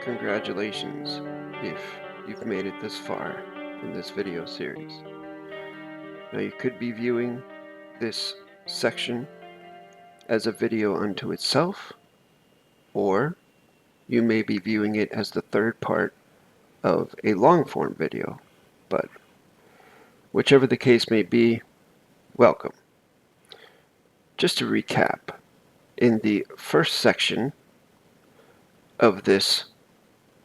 Congratulations if you've made it this far in this video series. Now you could be viewing this section as a video unto itself, or you may be viewing it as the third part of a long-form video, but whichever the case may be, welcome. Just to recap, in the first section of this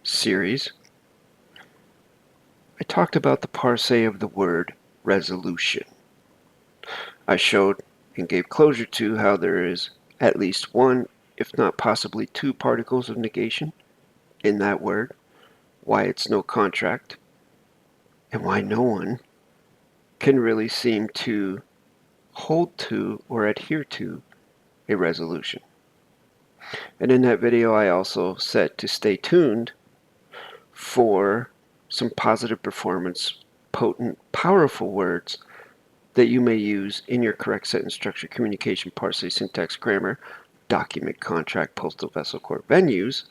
series, I talked about the parse of the word resolution. I showed and gave closure to how there is at least one, if not possibly two particles of negation in that word, why it's no contract, and why no one can really seem to hold to or adhere to a resolution. And in that video I also said to stay tuned for some positive performance, potent, powerful words that you may use in your correct sentence structure, communication, parse, syntax, grammar, document, contract, postal vessel, court, venues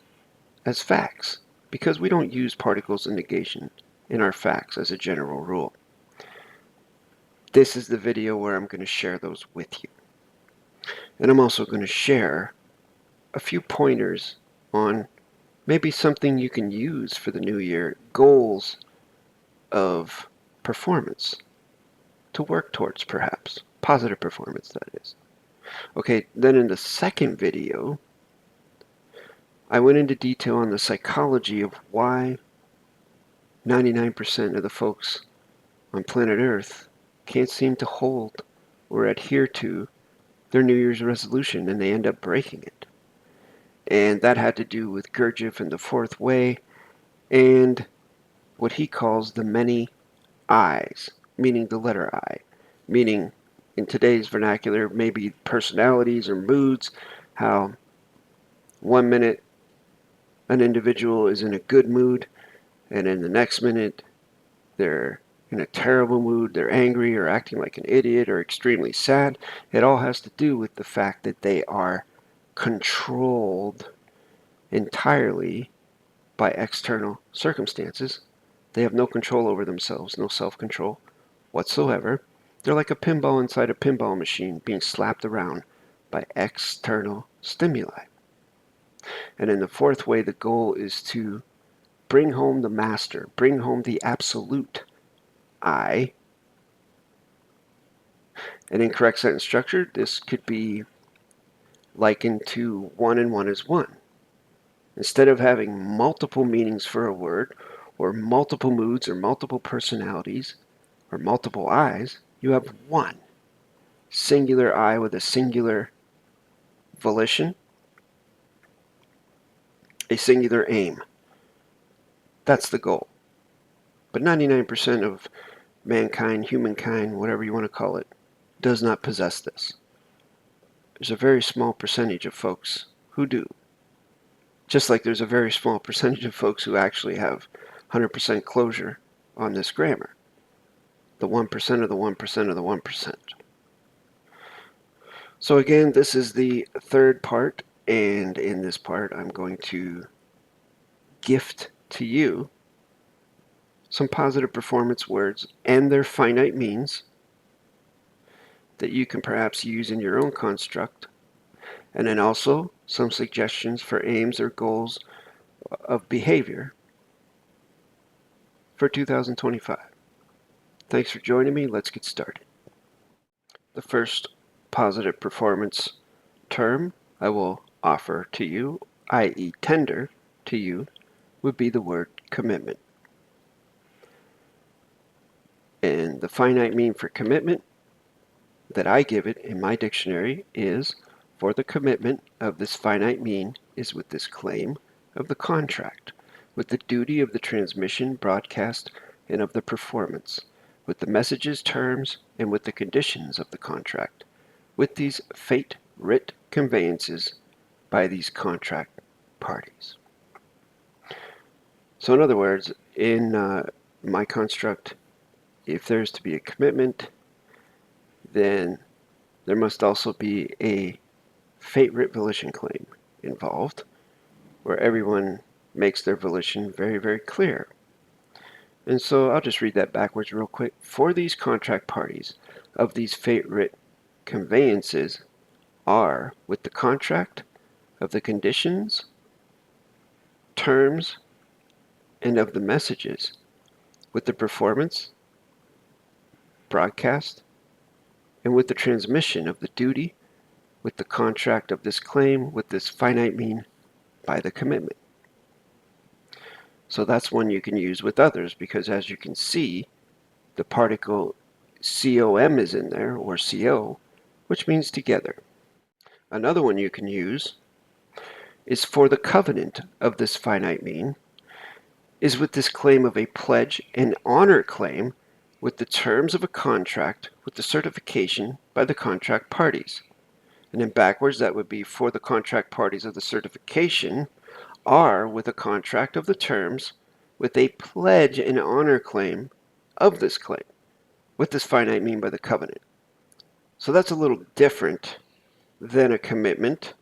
as facts, because we don't use particles of negation in our facts as a general rule. This is the video where I'm going to share those with you. And I'm also going to share a few pointers on maybe something you can use for the new year, goals of performance to work towards, perhaps. Positive performance, that is. Okay, then in the second video, I went into detail on the psychology of why 99% of the folks on planet Earth can't seem to hold or adhere to their New Year's resolution, and they end up breaking it. And that had to do with Gurdjieff and the fourth way, and what he calls the many I's, meaning the letter I, meaning in today's vernacular, maybe personalities or moods, how 1 minute an individual is in a good mood, and in the next minute they're in a terrible mood, they're angry or acting like an idiot or extremely sad. It all has to do with the fact that they are controlled entirely by external circumstances. They have no control over themselves, no self-control whatsoever. They're like a pinball inside a pinball machine being slapped around by external stimuli. And in the fourth way, the goal is to bring home the master, bring home the absolute I. And in correct sentence structure, this could be likened to 1 and 1 is 1. Instead of having multiple meanings for a word, or multiple moods, or multiple personalities, or multiple I's, you have one singular I with a singular volition, a singular aim. That's the goal. But 99% of mankind, humankind, whatever you want to call it, does not possess this. There's a very small percentage of folks who do. Just like there's a very small percentage of folks who actually have 100% closure on this grammar. The 1% of the 1% of the 1%. So again, this is the third part, and in this part I'm going to gift to you some positive performance words and their finite means that you can perhaps use in your own construct, and then also some suggestions for aims or goals of behavior for 2025. Thanks for joining me. Let's get started. The first positive performance term I will offer to you, i.e. tender to you, would be the word commitment. And the finite mean for commitment that I give it in my dictionary is, for the commitment of this finite mean is with this claim of the contract, with the duty of the transmission, broadcast, and of the performance, with the messages, terms, and with the conditions of the contract, with these fate writ conveyances by these contract parties. So in other words, in my construct, if there's to be a commitment, then there must also be a fate writ volition claim involved, where everyone makes their volition very, very clear. And so I'll just read that backwards real quick. For these contract parties of these fate-writ conveyances are, with the contract, of the conditions, terms, and of the messages, with the performance, broadcast, and with the transmission of the duty, with the contract of this claim, with this finite mean, by the commitment. So that's one you can use with others, because as you can see, the particle COM is in there, or CO, which means together. Another one you can use is for the covenant of this finite mean, is with this claim of a pledge and honor claim with the terms of a contract with the certification by the contract parties. And then backwards, that would be for the contract parties of the certification are with a contract of the terms with a pledge and honor claim of this claim with this finite mean by the covenant. So that's a little different than a commitment.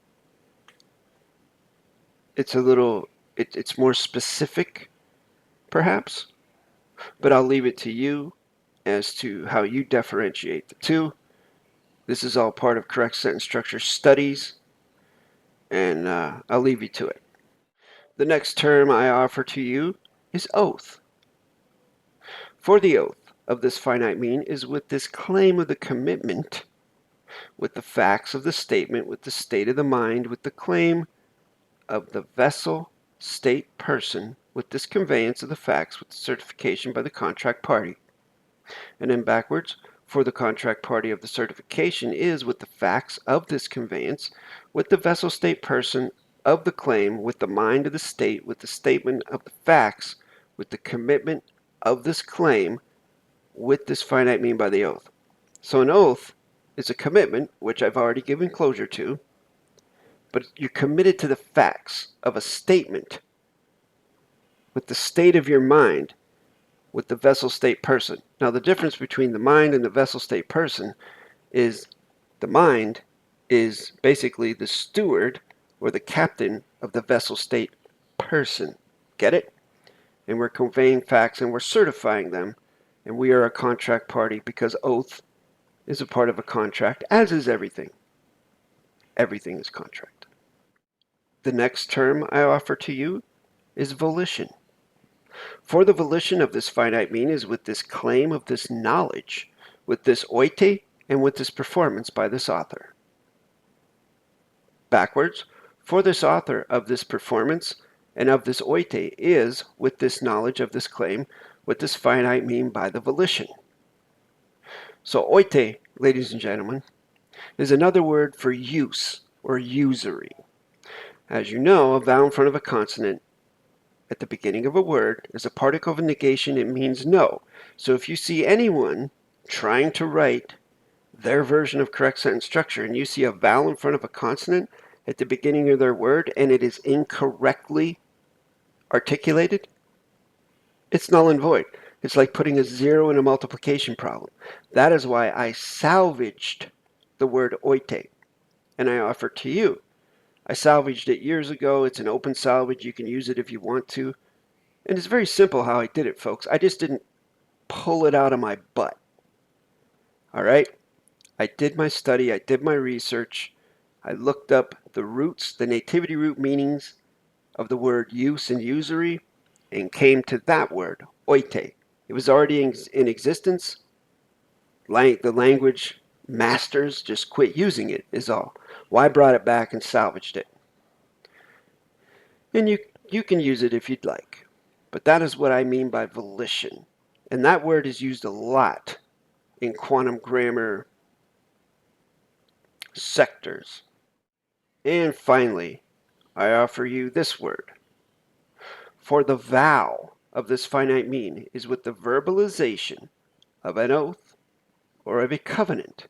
It's it's more specific, perhaps, but I'll leave it to you as to how you differentiate the two. This is all part of correct sentence structure studies, and I'll leave you to it. The next term I offer to you is oath. For the oath of this finite mean is with this claim of the commitment, with the facts of the statement, with the state of the mind, with the claim of the vessel, state, person, with this conveyance of the facts, with the certification by the contract party. And then backwards, for the contract party of the certification is with the facts of this conveyance, with the vessel, state, person of the claim, with the mind of the state, with the statement of the facts, with the commitment of this claim, with this finite mean by the oath. So an oath is a commitment, which I've already given closure to, but you're committed to the facts of a statement with the state of your mind, with the vessel, state, person. Now the difference between the mind and the vessel, state, person is the mind is basically the steward or the captain of the vessel, state, person. Get it? And we're conveying facts and we're certifying them, and we are a contract party because oath is a part of a contract, as is everything. Everything is contract. The next term I offer to you is volition. For the volition of this finite mean is with this claim of this knowledge, with this œTI, and with this performance by this author. Backwards, for this author of this performance and of this œTI is with this knowledge of this claim, with this finite mean by the volition. So œTI, ladies and gentlemen, is another word for use or usury. As you know, a vowel in front of a consonant at the beginning of a word is a particle of negation. It means no. So if you see anyone trying to write their version of correct sentence structure and you see a vowel in front of a consonant at the beginning of their word and it is incorrectly articulated, it's null and void. It's like putting a zero in a multiplication problem. That is why I salvaged the word œTI, and I offer it to you. I salvaged it years ago. It's an open salvage. You can use it if you want to. And it's very simple how I did it, folks. I just didn't pull it out of my butt. All right? I did my study. I did my research. I looked up the roots, the nativity root meanings of the word use and usury, and came to that word, œTI. It was already in existence. The language masters just quit using it, is all. Well, I brought it back and salvaged it. And you can use it if you'd like. But that is what I mean by volition. And that word is used a lot in quantum grammar sectors. And finally, I offer you this word. For the vow of this finite mean is with the verbalization of an oath or of a covenant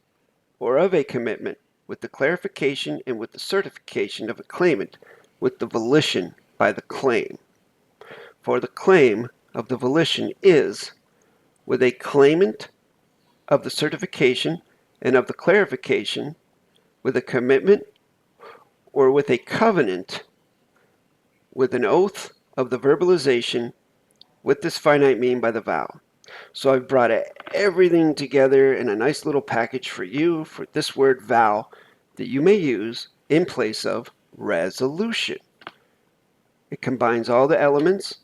or of a commitment, with the clarification and with the certification of a claimant, with the volition by the claim. For the claim of the volition is with a claimant of the certification and of the clarification, with a commitment or with a covenant, with an oath of the verbalization with this finite mean by the vowel. So I've brought everything together in a nice little package for you for this word vowel that you may use in place of resolution. It combines all the elements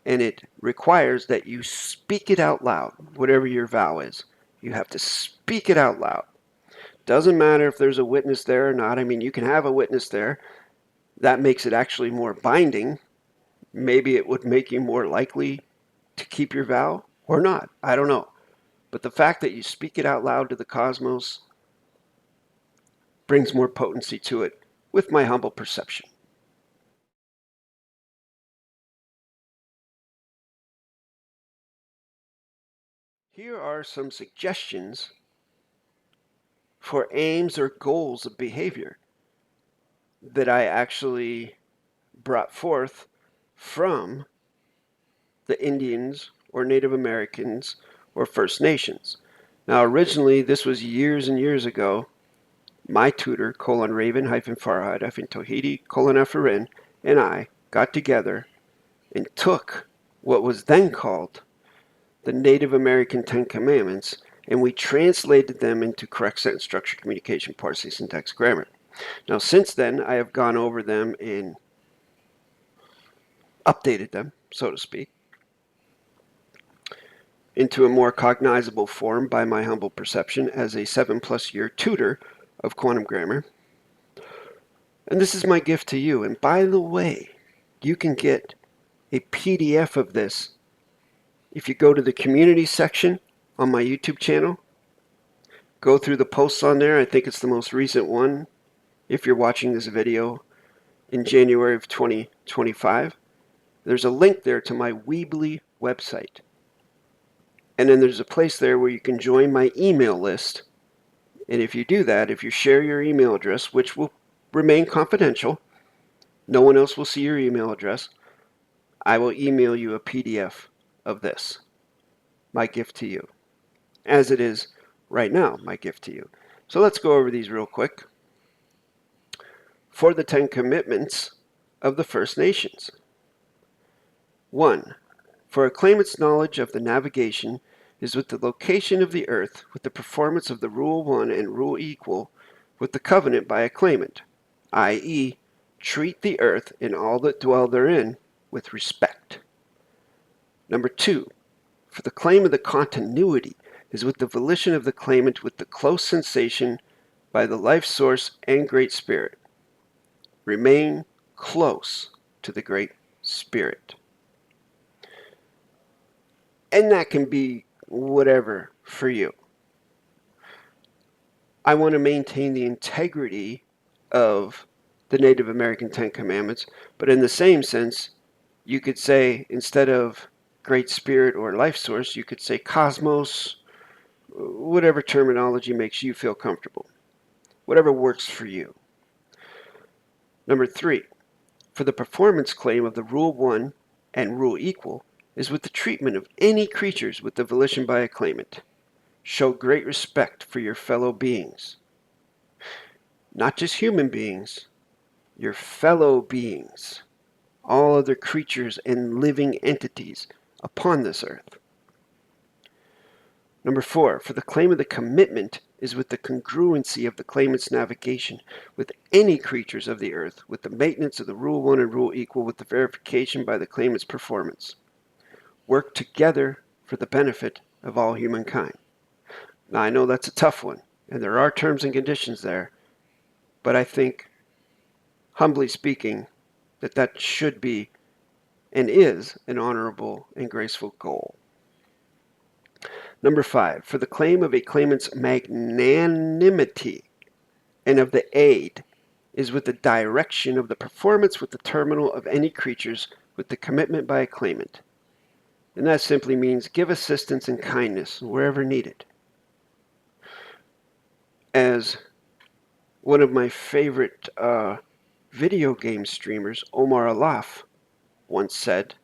and it requires that you speak it out loud, whatever your vowel is. You have to speak it out loud. Doesn't matter if there's a witness there or not. I mean, you can have a witness there. That makes it actually more binding. Maybe it would make you more likely to keep your vow or not. I don't know. But the fact that you speak it out loud to the cosmos brings more potency to it, with my humble perception. Here are some suggestions for aims or goals of behavior that I actually brought forth from the Indians or Native Americans or First Nations. Now, originally, this was years and years ago. My tutor, Raven-Farhad-Tohidi-Afarin, and I got together and took what was then called the Native American Ten Commandments, and we translated them into correct sentence structure, communication, PARSE, syntax, grammar. Now, since then, I have gone over them and updated them, so to speak, into a more cognizable form by my humble perception as a 7+ year tutor of quantum grammar. And this is my gift to you. And by the way, you can get a PDF of this if you go to the community section on my YouTube channel. Go through the posts on there. I think it's the most recent one if you're watching this video in January of 2025. There's a link there to my Weebly website. And then there's a place there where you can join my email list. And if you do that, if you share your email address, which will remain confidential, no one else will see your email address, I will email you a PDF of this, my gift to you, as it is right now, my gift to you. So let's go over these real quick. For the 10 commitments of the First Nations. 1. For a claimant's knowledge of the navigation is with the location of the earth, with the performance of the Rule-1 and Rule-equal, with the covenant by a claimant, i.e., treat the earth and all that dwell therein with respect. Number 2. For the claim of the continuity is with the volition of the claimant with the close sensation by the life source and Great Spirit. Remain close to the Great Spirit. And that can be whatever for you. I want to maintain the integrity of the Native American Ten Commandments, but in the same sense, you could say instead of Great Spirit or life source, you could say cosmos, whatever terminology makes you feel comfortable, whatever works for you. Number 3, for the performance claim of the Rule-1 and Rule-equal is with the treatment of any creatures with the volition by a claimant. Show great respect for your fellow beings. Not just human beings, your fellow beings, all other creatures and living entities upon this earth. Number 4, for the claim of the commitment is with the congruency of the claimant's navigation with any creatures of the earth, with the maintenance of the Rule-1 and Rule-equal, with the verification by the claimant's performance. Work together for the benefit of all humankind. Now, I know that's a tough one, and there are terms and conditions there, but I think, humbly speaking, that should be and is an honorable and graceful goal. Number 5, for the claim of a claimant's magnanimity and of the aid is with the direction of the performance with the terminal of any creatures with the commitment by a claimant. And that simply means give assistance and kindness wherever needed. As one of my favorite video game streamers, Omar Alaf, once said,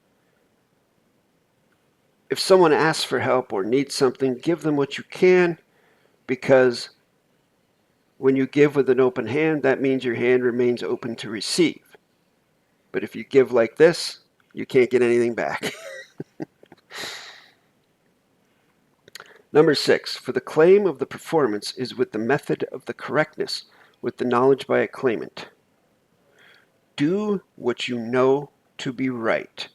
if someone asks for help or needs something, give them what you can, because when you give with an open hand, that means your hand remains open to receive. But if you give like this, You can't get anything back. Number 6, for the claim of the performance is with the method of the correctness, with the knowledge by a claimant. Do what you know to be right,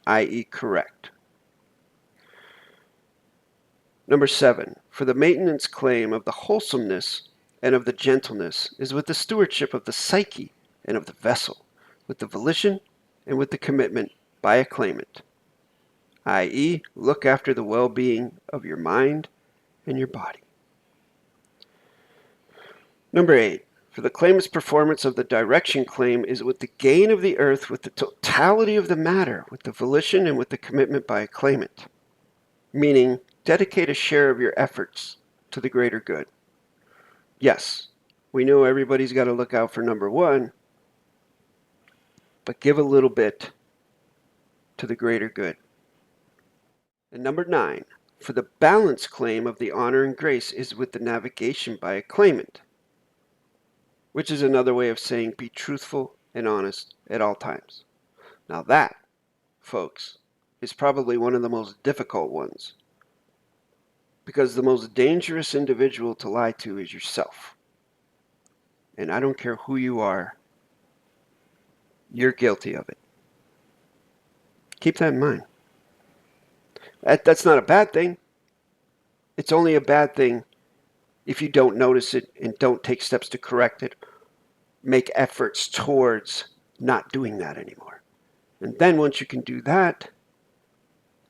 i.e. correct. Number 7, for the maintenance claim of the wholesomeness and of the gentleness is with the stewardship of the psyche and of the vessel, with the volition and with the commitment by a claimant, i.e. look after the well-being of your mind and your body. Number 8, for the claimant's performance of the direction claim is with the gain of the earth, with the totality of the matter, with the volition and with the commitment by a claimant, meaning dedicate a share of your efforts to the greater good. Yes, we know everybody's got to look out for number 1, but give a little bit to the greater good. And number 9, for the balance claim of the honor and grace is with the navigation by a claimant, which is another way of saying be truthful and honest at all times. Now that, folks, is probably one of the most difficult ones, because the most dangerous individual to lie to is yourself. And I don't care who you are, you're guilty of it. Keep that in mind. That's not a bad thing. It's only a bad thing if you don't notice it and don't take steps to correct it, make efforts towards not doing that anymore. And then once you can do that,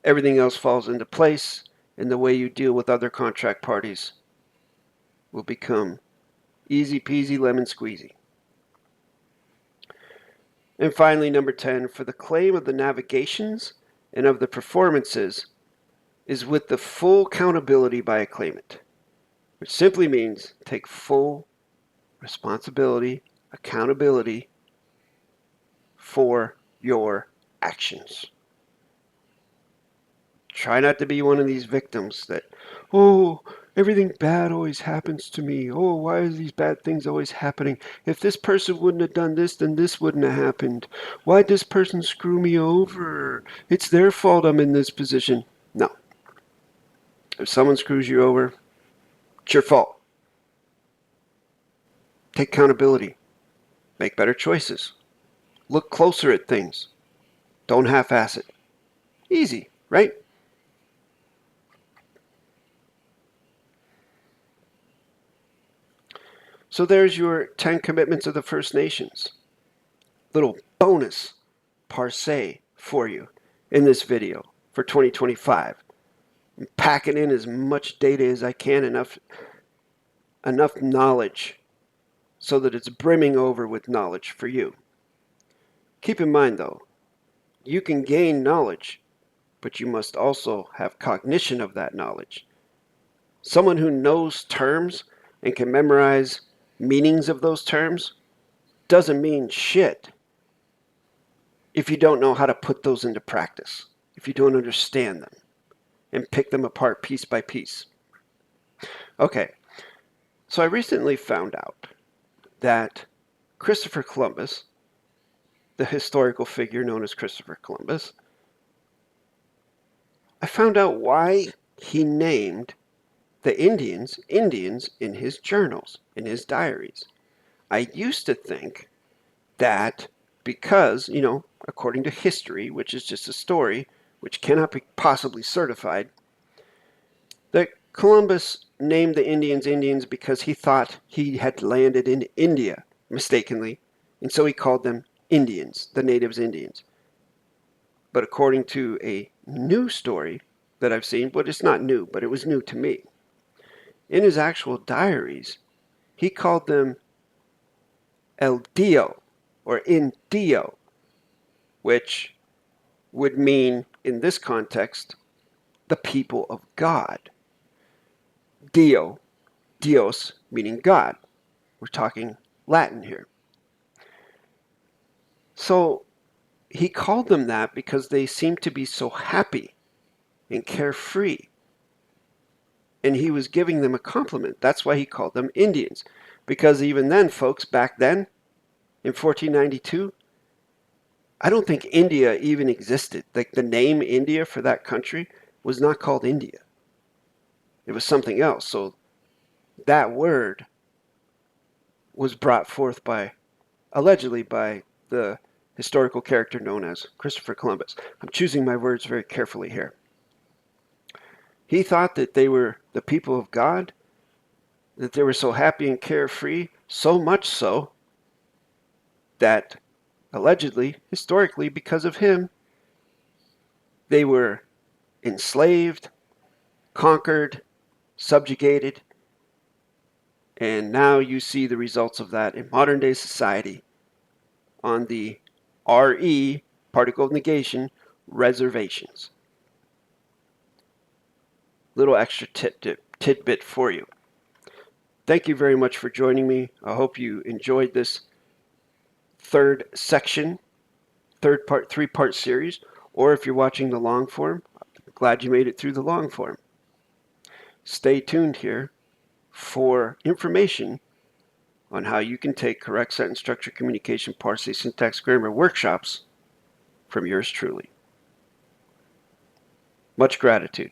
everything else falls into place, and the way you deal with other contract parties will become easy peasy lemon squeezy. And finally, number 10, for the claim of the navigations and of the performances is with the full accountability by a claimant, which simply means take full responsibility, accountability for your actions. Try not to be one of these victims that, oh, everything bad always happens to me. Oh, why are these bad things always happening? If this person wouldn't have done this, then this wouldn't have happened. Why'd this person screw me over? It's their fault I'm in this position. No. If someone screws you over, it's your fault. Take accountability. Make better choices. Look closer at things. Don't half-ass it. Easy, right? So there's your 10 commitments of the First Nations. Little bonus PARSE for you in this video for 2025. I'm packing in as much data as I can, enough knowledge so that it's brimming over with knowledge for you. Keep in mind though, you can gain knowledge, but you must also have cognition of that knowledge. Someone who knows terms and can memorize meanings of those terms doesn't mean shit if you don't know how to put those into practice, if you don't understand them and pick them apart piece by piece. Okay, so I recently found out that Christopher Columbus, the historical figure known as Christopher Columbus, I found out why he named the Indians in his journals, in his diaries. I used to think that because, according to history, which is just a story, which cannot be possibly certified, that Columbus named the Indians because he thought he had landed in India mistakenly, and so he called them Indians, the natives Indians. But according to a new story that I've seen, but it's not new, but it was new to me, in his actual diaries, he called them El Dio, or Indio, which would mean, in this context, the people of God. Dio, Dios, meaning God. We're talking Latin here. So he called them that because they seemed to be so happy and carefree. And he was giving them a compliment. That's why he called them Indians. Because even then, folks, back then, in 1492, I don't think India even existed. Like the name India for that country was not called India. It was something else. So that word was brought forth by, allegedly by, the historical character known as Christopher Columbus. I'm choosing my words very carefully here. He thought that they were the people of God, that they were so happy and carefree, so much so that allegedly, historically, because of him, they were enslaved, conquered, subjugated, and now you see the results of that in modern day society on the RE, particle of negation, reservations. Little extra tidbit for you. Thank you very much for joining me. I hope you enjoyed this third section, three-part series, or if you're watching the long form, I'm glad you made it through the long form. Stay tuned here for information on how you can take correct sentence structure, communication, PARSE, syntax, grammar workshops from yours truly. Much gratitude.